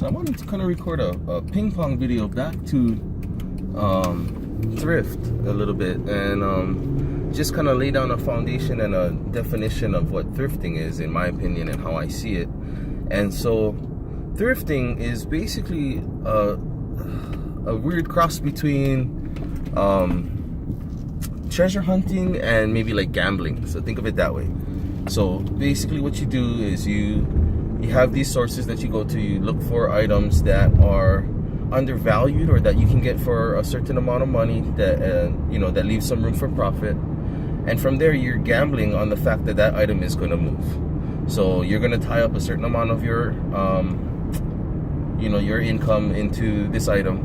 So I wanted to kind of record a ping pong video back to thrift a little bit, and just kind of lay down a foundation and a definition of what thrifting is, in my opinion, and how I see it. And so thrifting is basically a weird cross between treasure hunting and maybe like gambling. So think of it that way. So basically what you do is you have these sources that you go to. You look for items that are undervalued or that you can get for a certain amount of money that that leaves some room for profit. And from there you're gambling on the fact that that item is going to move. So you're going to tie up a certain amount of your your income into this item,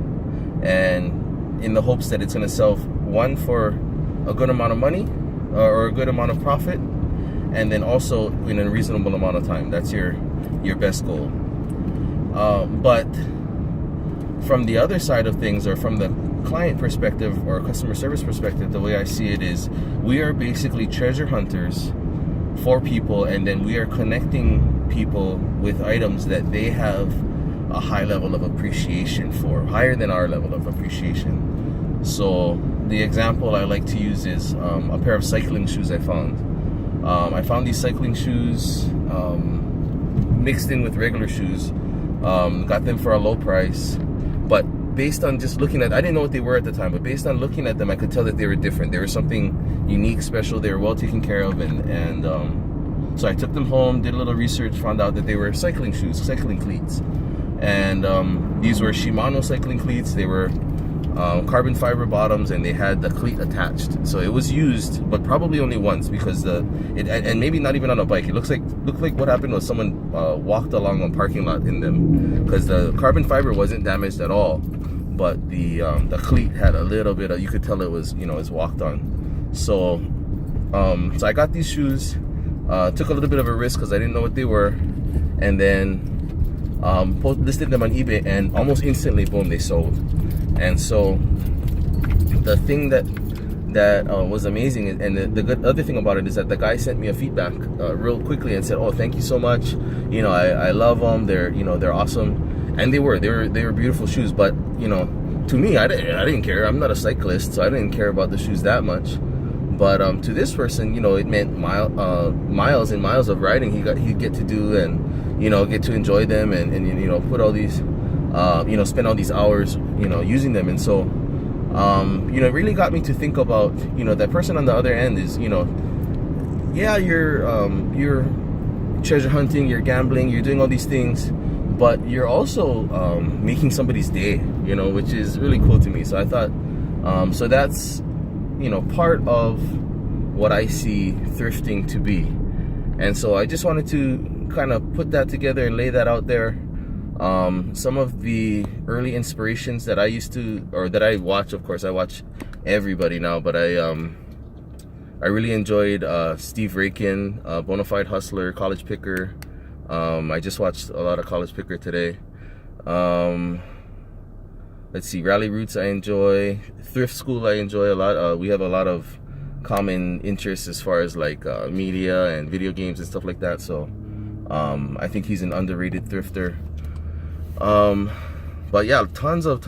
and in the hopes that it's going to sell, one, for a good amount of money or a good amount of profit, and then also in a reasonable amount of time. That's your best goal. But from the other side of things, or from the client perspective or customer service perspective, the way I see it is we are basically treasure hunters for people, and then we are connecting people with items that they have a high level of appreciation for, higher than our level of appreciation. So the example I like to use is a pair of cycling shoes I found. I found these cycling shoes mixed in with regular shoes. Got them for a low price, but based on just looking at, I didn't know what they were at the time, but based on looking at them, I could tell that they were different. They were something unique, special. They were well taken care of, and so I took them home, did a little research, found out that they were cycling shoes, cycling cleats. And these were Shimano cycling cleats. They were carbon fiber bottoms, and they had the cleat attached. So it was used, but probably only once, because and maybe not even on a bike. It looked like what happened was someone walked along a parking lot in them, because the carbon fiber wasn't damaged at all, but the cleat had a little bit of, you could tell it was walked on. So so I got these shoes, took a little bit of a risk because I didn't know what they were, and then listed them on eBay, and almost instantly, boom, they sold. And so the thing that was amazing, and the good other thing about it, is that the guy sent me a feedback real quickly and said, "Oh, thank you so much. I love them. They're awesome." And they were beautiful shoes. But to me, I didn't care. I'm not a cyclist, so I didn't care about the shoes that much. But to this person, it meant miles and miles of riding he'd get to do, and get to enjoy them, and put all these spend all these hours using them. And so it really got me to think about that person on the other end is you're treasure hunting, you're gambling, you're doing all these things, but you're also making somebody's day, which is really cool to me. So I thought so that's part of what I see thrifting to be. And so I just wanted to kind of put that together and lay that out there. Some of the early inspirations that I used to, or that I watch, of course I watch everybody now, but I really enjoyed Steve Rakin, Bonafide Hustler, College Picker. I just watched a lot of College Picker today. Let's see, Rally Roots I enjoy, Thrift School I enjoy a lot. We have a lot of common interests as far as like media and video games and stuff like that. So I think he's an underrated thrifter. But yeah, tons of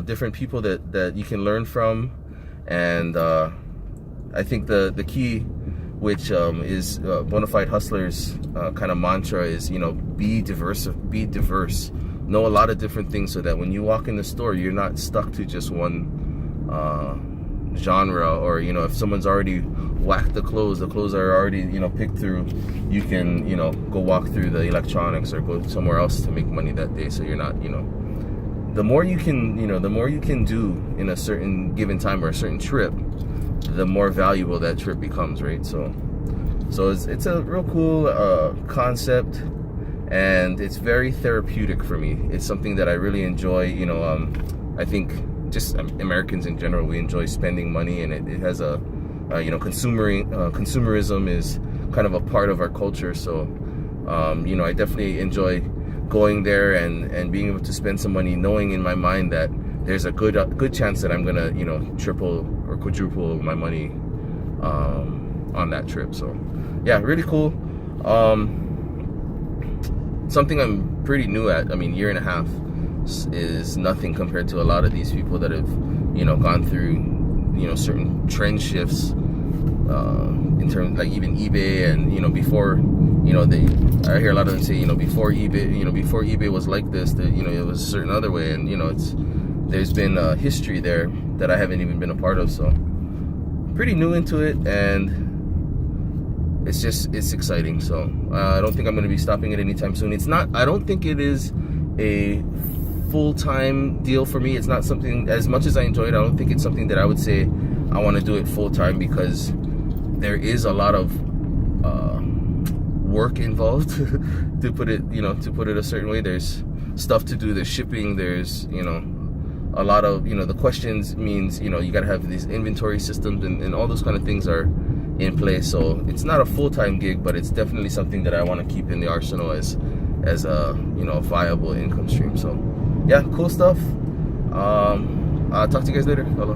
different people that you can learn from. And I think the key, which is Bonafide Hustler's kind of mantra, is be diverse, know a lot of different things, so that when you walk in the store, you're not stuck to just one genre. Or if someone's already whacked the clothes are already picked through, you can go walk through the electronics or go somewhere else to make money that day. So you're not the more you can do in a certain given time or a certain trip, the more valuable that trip becomes, right? So it's a real cool concept, and it's very therapeutic for me. It's something that I really enjoy. I think just Americans in general, we enjoy spending money, and it has a consumerism is kind of a part of our culture. So I definitely enjoy going there and being able to spend some money, knowing in my mind that there's a good chance that I'm gonna triple or quadruple my money on that trip. So yeah, really cool. something I'm pretty new at. I mean, year and a half is nothing compared to a lot of these people that have, you know, gone through, you know, certain trend shifts in terms like even eBay, and, you know, before, you know, I hear a lot of them say, you know, before eBay was like this, that, you know, it was a certain other way, and, you know, there's been a history there that I haven't even been a part of. So pretty new into it, and it's exciting. So I don't think I'm going to be stopping it anytime soon. I don't think it is a full-time deal for me. It's not something, as much as I enjoy it, I don't think it's something that I would say I want to do it full-time, because there is a lot of work involved to put it a certain way. There's stuff to do, there's shipping, there's, you know, a lot of, you know, the questions means, you know, you got to have these inventory systems, and all those kind of things are in place. So it's not a full-time gig, but it's definitely something that I want to keep in the arsenal as a, you know, a viable income stream. So yeah, cool stuff. I'll talk to you guys later. Hello.